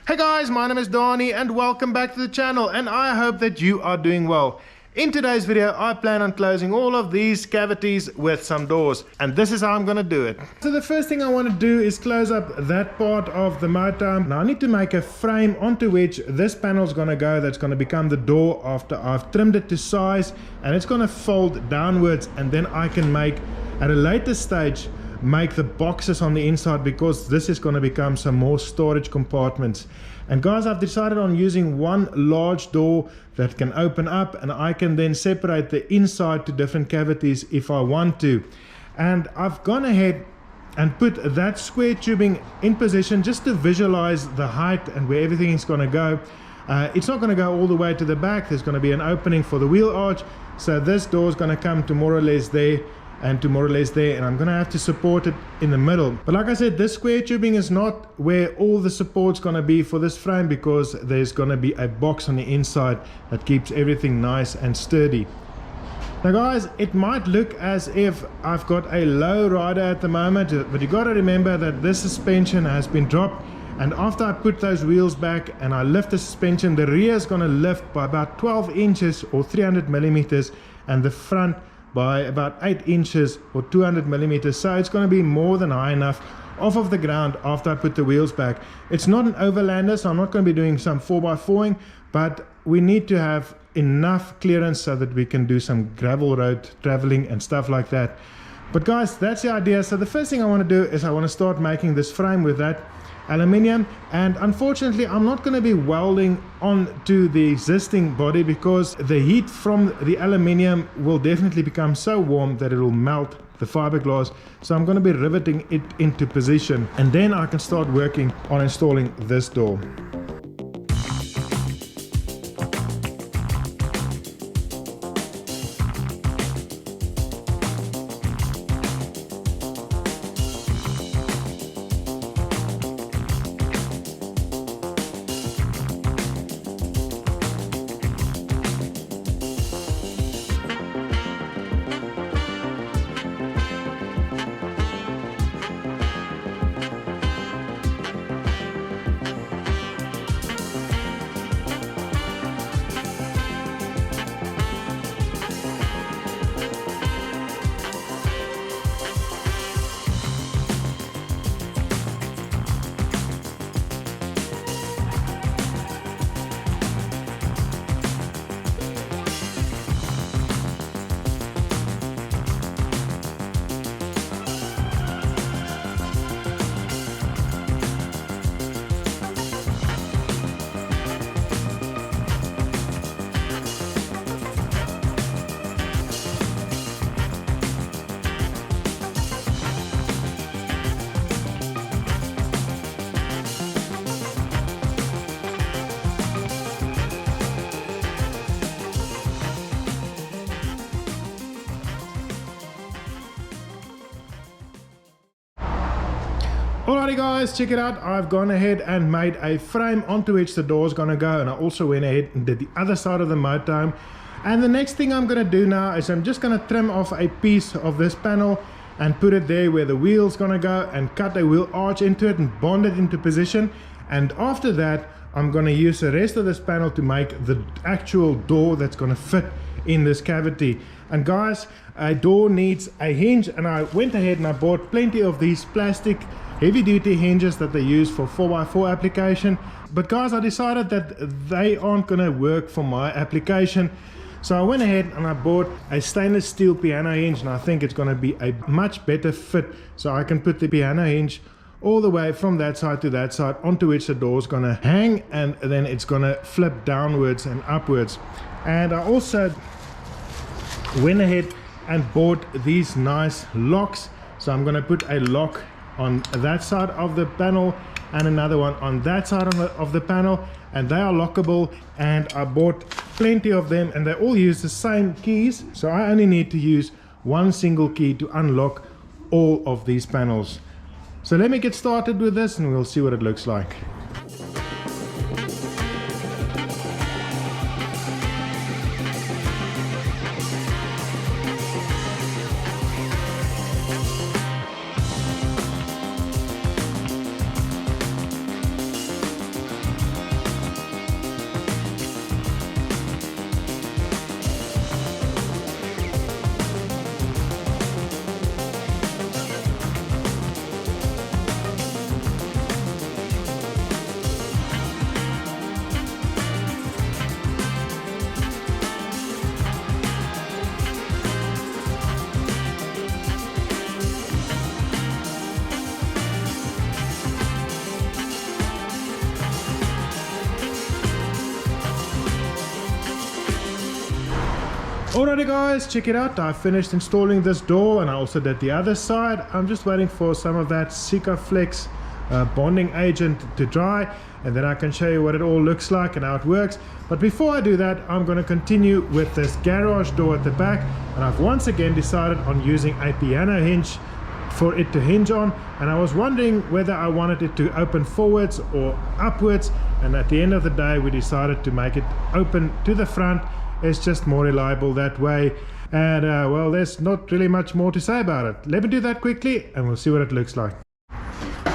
Hey guys, my name is Donnie and welcome back to the channel, and I hope that you are doing well. In today's video, I plan on closing all of these cavities with some doors, and this is how I'm gonna do it. So the first thing I want to do is close up that part of the motorhome. Now I need to make a frame onto which this panel is gonna go. That's gonna become the door after I've trimmed it to size, and it's gonna fold downwards, and then I can make, at a later stage, make the boxes on the inside, because this is going to become some more storage compartments. And guys, I've decided on using one large door that can open up, and I can then separate the inside to different cavities if I want to. And I've gone ahead and put that square tubing in position just to visualize the height and where everything is going to go. It's not going to go all the way to the back. There's going to be an opening for the wheel arch, so this door is going to come to more or less there and to more or less there, and I'm gonna have to support it in the middle. But like I said, this square tubing is not where all the support's gonna be for this frame, because there's gonna be a box on the inside that keeps everything nice and sturdy. Now guys, it might look as if I've got a low rider at the moment, but you gotta remember that this suspension has been dropped, and after I put those wheels back and I lift the suspension, the rear is gonna lift by about 12 inches or 300 millimeters, and the front by about 8 inches or 200 millimeters. So it's going to be more than high enough off of the ground after I put the wheels back. It's not an overlander, so I'm not going to be doing some 4x4ing, but we need to have enough clearance so that we can do some gravel road traveling and stuff like that. But guys, that's the idea. So the first thing I want to do is I want to start making this frame with that aluminium, and unfortunately I'm not going to be welding onto the existing body, because the heat from the aluminium will definitely become so warm that it will melt the fiberglass. So I'm going to be riveting it into position, and then I can start working on installing this door. Alrighty guys, check it out. I've gone ahead and made a frame onto which the door is going to go, and I also went ahead and did the other side of the motorhome. And the next thing I'm going to do now is I'm just going to trim off a piece of this panel and put it there where the wheel's going to go, and cut a wheel arch into it and bond it into position. And after that, I'm going to use the rest of this panel to make the actual door that's going to fit in this cavity. And guys, a door needs a hinge, and I went ahead and I bought plenty of these plastic heavy duty hinges that they use for 4x4 application. But guys, I decided that they aren't going to work for my application, so I went ahead and I bought a stainless steel piano hinge, and I think it's going to be a much better fit. So I can put the piano hinge all the way from that side to that side, onto which the door is going to hang, and then it's going to flip downwards and upwards. And I also went ahead and bought these nice locks. So I'm going to put a lock on that side of the panel and another one on that side of the panel, and they are lockable, and I bought plenty of them, and they all use the same keys, so I only need to use one single key to unlock all of these panels. So let me get started with this and we'll see what it looks like. Alrighty guys, check it out. I finished installing this door and I also did the other side. I'm just waiting for some of that Sikaflex bonding agent to dry, and then I can show you what it all looks like and how it works. But before I do that, I'm going to continue with this garage door at the back, and I've once again decided on using a piano hinge for it to hinge on, and I was wondering whether I wanted it to open forwards or upwards, and at the end of the day we decided to make it open to the front. It's just more reliable that way, and well, there's not really much more to say about it. Let me do that quickly and we'll see what it looks like.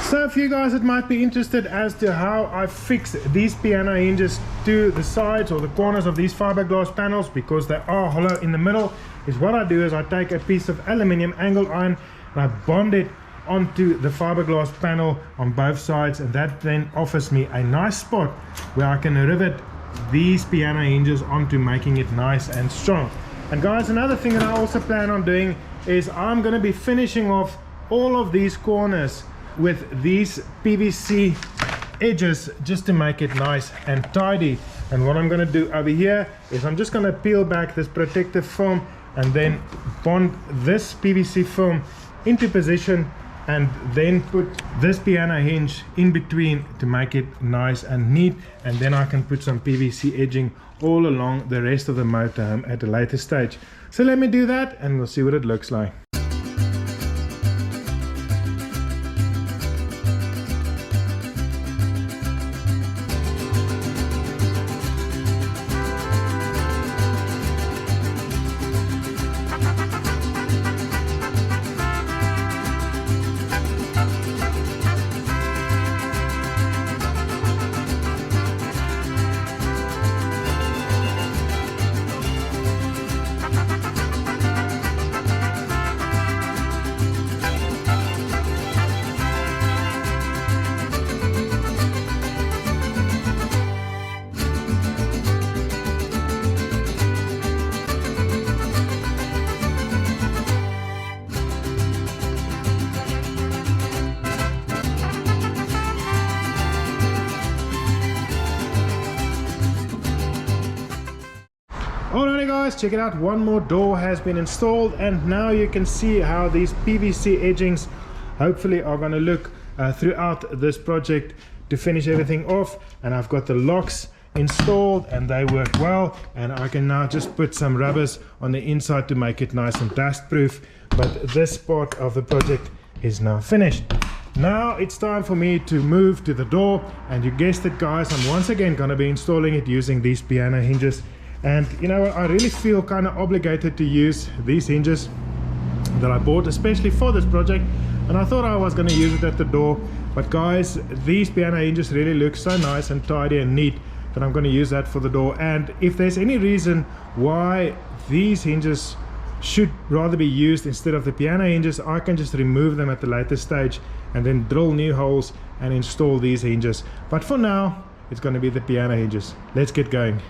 So for you guys that might be interested as to how I fix these piano hinges to the sides or the corners of these fiberglass panels, because they are hollow in the middle, is what I do is I take a piece of aluminium angle iron and I bond it onto the fiberglass panel on both sides, and that then offers me a nice spot where I can rivet these piano hinges onto, making it nice and strong. And guys, another thing that I also plan on doing is I'm going to be finishing off all of these corners with these PVC edges just to make it nice and tidy. And what I'm going to do over here is I'm just going to peel back this protective film and then bond this PVC film into position, and then put this piano hinge in between to make it nice and neat, and then I can put some PVC edging all along the rest of the motorhome at a later stage. So let me do that and we'll see what it looks like. Alrighty guys, check it out, one more door has been installed, and now you can see how these PVC edgings hopefully are going to look throughout this project to finish everything off. And I've got the locks installed and they work well, and I can now just put some rubbers on the inside to make it nice and dust proof. But this part of the project is now finished. Now it's time for me to move to the door, and you guessed it guys, I'm once again going to be installing it using these piano hinges. And you know what, I really feel kind of obligated to use these hinges that I bought especially for this project, and I thought I was going to use it at the door. But guys, these piano hinges really look so nice and tidy and neat that I'm going to use that for the door. And if there's any reason why these hinges should rather be used instead of the piano hinges, I can just remove them at the later stage and then drill new holes and install these hinges. But for now, it's going to be the piano hinges. Let's get going.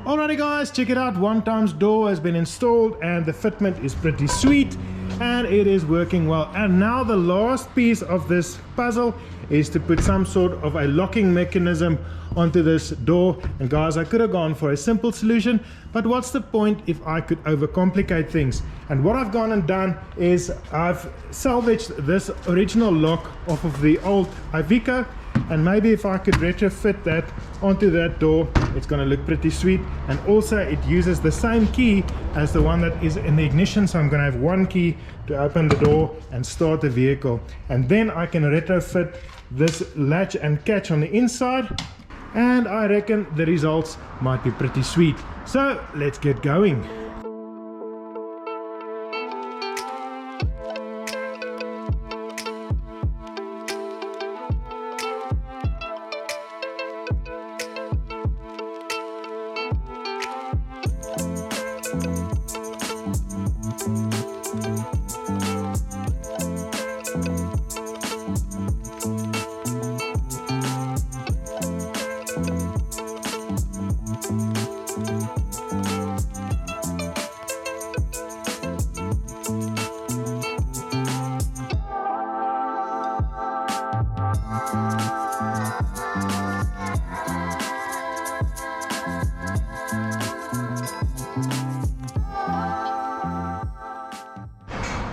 Alrighty guys, check it out, one times door has been installed and the fitment is pretty sweet and it is working well. And now the last piece of this puzzle is to put some sort of a locking mechanism onto this door. And guys, I could have gone for a simple solution, but what's the point if I could overcomplicate things? And what I've gone and done is I've salvaged this original lock off of the old Iveco, and maybe if I could retrofit that onto that door, it's going to look pretty sweet. And also it uses the same key as the one that is in the ignition, so I'm going to have one key to open the door and start the vehicle, and then I can retrofit this latch and catch on the inside, and I reckon the results might be pretty sweet. So let's get going.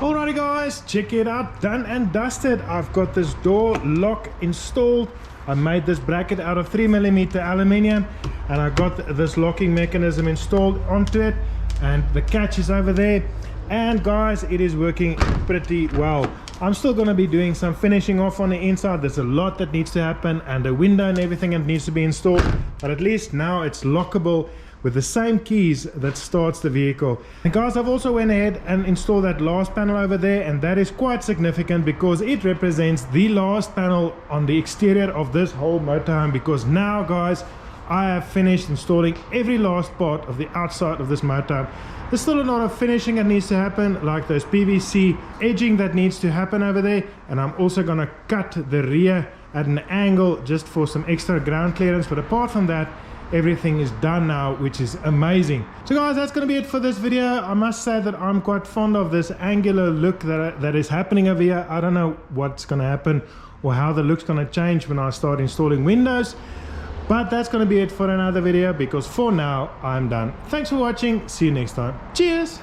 Alrighty guys, check it out, done and dusted. I've got this door lock installed. I made this bracket out of 3mm aluminium, and I got this locking mechanism installed onto it, and the catch is over there. And guys, it is working pretty well. I'm still going to be doing some finishing off on the inside. There's a lot that needs to happen, and the window and everything that needs to be installed, but at least now it's lockable with the same keys that starts the vehicle. And guys, I've also went ahead and installed that last panel over there, and that is quite significant because it represents the last panel on the exterior of this whole motorhome, because now guys, I have finished installing every last part of the outside of this motorhome. There's still a lot of finishing that needs to happen, like those PVC edging that needs to happen over there, and I'm also gonna cut the rear at an angle just for some extra ground clearance. But apart from that, everything is done now, which is amazing. So guys, that's going to be it for this video. I must say that I'm quite fond of this angular look that is happening over here. I don't know what's going to happen or how the look's going to change when I start installing windows, but that's going to be it for another video, because for now I'm done. Thanks for watching. See you next time. Cheers.